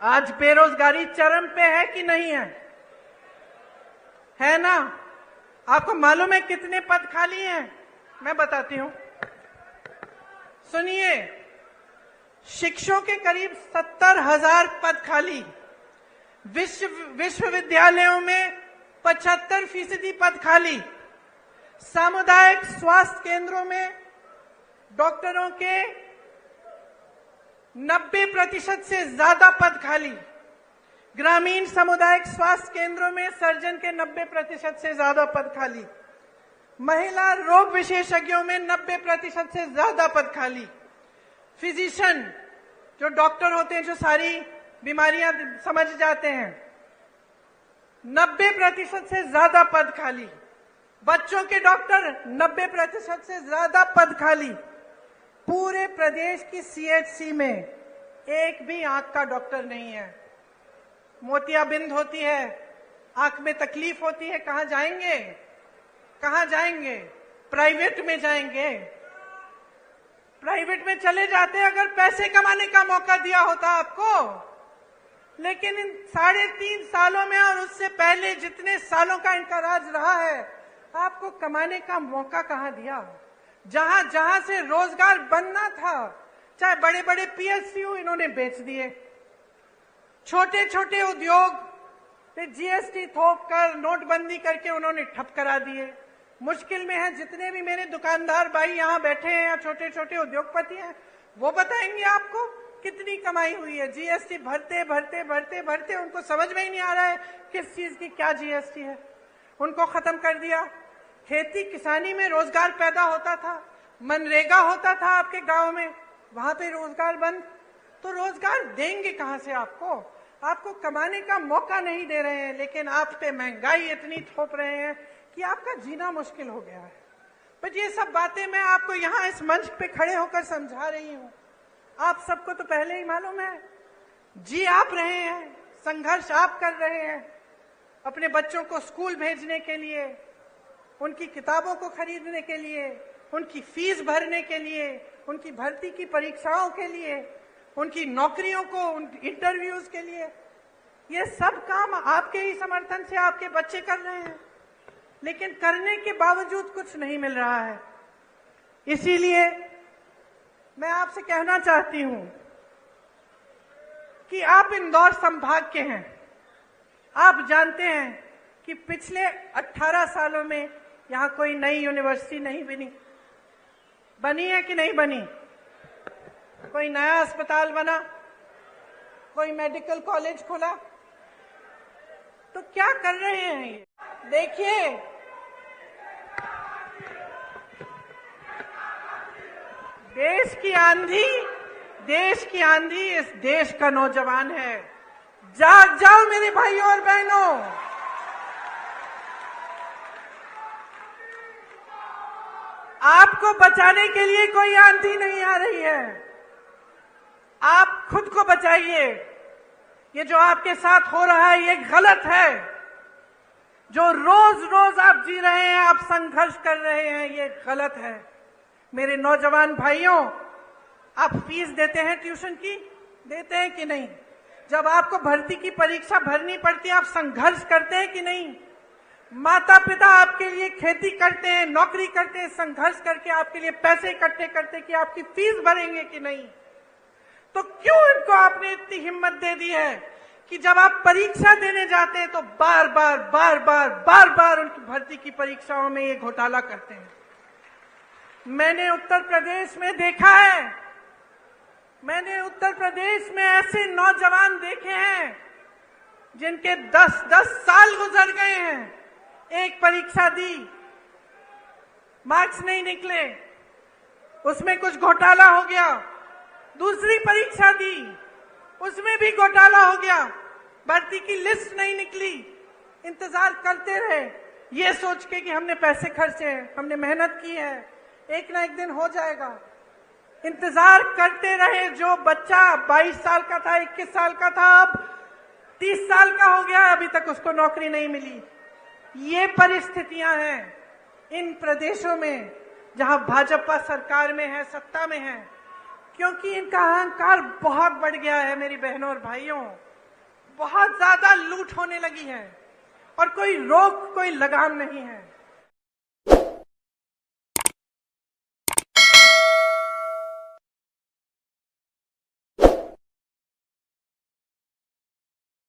आज बेरोजगारी चरम पे है कि नहीं है? है ना? आपको मालूम है कितने पद खाली हैं? मैं बताती हूं, सुनिए। शिक्षकों के करीब 70,000 पद खाली, विश्वविद्यालयों में 75% पद खाली, सामुदायिक स्वास्थ्य केंद्रों में डॉक्टरों के 90% से ज्यादा पद खाली, ग्रामीण सामुदायिक स्वास्थ्य केंद्रों में सर्जन के 90% से ज्यादा पद खाली, महिला रोग विशेषज्ञों में 90% से ज्यादा पद खाली, फिजिशियन जो डॉक्टर होते हैं, जो सारी बीमारियां समझ जाते हैं, 90% से ज्यादा पद खाली, बच्चों के डॉक्टर 90% से ज्यादा पद खाली। पूरे प्रदेश की सीएचसी में एक भी आंख का डॉक्टर नहीं है। मोतियाबिंद होती है, आंख में तकलीफ होती है, कहां जाएंगे? कहां जाएंगे? प्राइवेट में जाएंगे। प्राइवेट में चले जाते अगर पैसे कमाने का मौका दिया होता आपको। लेकिन इन 3.5 सालों में और उससे पहले जितने सालों का इनका राज रहा है, आपको कमाने का मौका कहां दिया? जहां जहां से रोजगार बनना था, चाहे बड़े बड़े पीएसयू इन्होंने बेच दिए, छोटे छोटे उद्योग पे जीएसटी थोप कर, नोटबंदी करके उन्होंने ठप करा दिए। मुश्किल में है जितने भी मेरे दुकानदार भाई यहाँ बैठे हैं या छोटे छोटे उद्योगपति हैं, वो बताएंगे आपको कितनी कमाई हुई है। जीएसटी भरते भरते भरते भरते उनको समझ में ही नहीं आ रहा है किस चीज की क्या जीएसटी है। उनको खत्म कर दिया। खेती किसानी में रोजगार पैदा होता था, मनरेगा होता था आपके गांव में, वहां पे रोजगार बंद। तो रोजगार देंगे कहां से आपको? आपको कमाने का मौका नहीं दे रहे हैं, लेकिन आप पे महंगाई इतनी थोप रहे हैं कि आपका जीना मुश्किल हो गया है। पर ये सब बातें मैं आपको यहाँ इस मंच पे खड़े होकर समझा रही हूँ। आप सबको तो पहले ही मालूम है, जी आप रहे हैं, संघर्ष आप कर रहे हैं अपने बच्चों को स्कूल भेजने के लिए, उनकी किताबों को खरीदने के लिए, उनकी फीस भरने के लिए, उनकी भर्ती की परीक्षाओं के लिए, उनकी नौकरियों को, उन इंटरव्यूज के लिए। ये सब काम आपके ही समर्थन से आपके बच्चे कर रहे हैं, लेकिन करने के बावजूद कुछ नहीं मिल रहा है। इसीलिए मैं आपसे कहना चाहती हूं कि आप इंदौर संभाग के हैं। आप जानते हैं कि पिछले 18 सालों में यहां कोई नई यूनिवर्सिटी नहीं बनी है कि नहीं बनी? कोई नया अस्पताल बना? कोई मेडिकल कॉलेज खुला? तो क्या कर रहे हैं ये? देखिए, देश की आंधी इस देश का नौजवान है। जाग जाओ मेरे भाइयों और बहनों। आपको बचाने के लिए कोई आंधी नहीं आ रही है, आप खुद को बचाइए। ये जो आपके साथ हो रहा है ये गलत है। जो रोज रोज आप जी रहे हैं, आप संघर्ष कर रहे हैं, ये गलत है। मेरे नौजवान भाइयों, आप फीस देते हैं ट्यूशन की? देते हैं कि नहीं? जब आपको भर्ती की परीक्षा भरनी पड़ती है, आप संघर्ष करते हैं कि नहीं? माता पिता आपके लिए खेती करते हैं, नौकरी करते हैं, संघर्ष करके आपके लिए पैसे इकट्ठे करते कि आपकी फीस भरेंगे कि नहीं? तो क्यों इनको आपने इतनी हिम्मत दे दी है कि जब आप परीक्षा देने जाते हैं तो बार बार उनकी भर्ती की परीक्षाओं में ये घोटाला करते हैं? मैंने उत्तर प्रदेश में देखा है, मैंने उत्तर प्रदेश में ऐसे नौजवान देखे हैं जिनके 10 साल गुजर गए हैं। एक परीक्षा दी, मार्क्स नहीं निकले, उसमें कुछ घोटाला हो गया। दूसरी परीक्षा दी, उसमें भी घोटाला हो गया, भर्ती की लिस्ट नहीं निकली। इंतजार करते रहे ये सोच के कि हमने पैसे खर्चे हैं, हमने मेहनत की है, एक ना एक दिन हो जाएगा। इंतजार करते रहे। जो बच्चा 22 साल का था, 21 साल का था, अब 30 साल का हो गया, अभी तक उसको नौकरी नहीं मिली। ये परिस्थितियां हैं इन प्रदेशों में जहां भाजपा सरकार में है, सत्ता में है, क्योंकि इनका अहंकार बहुत बढ़ गया है। मेरी बहनों और भाइयों, बहुत ज्यादा लूट होने लगी है और कोई रोक, कोई लगाम नहीं है।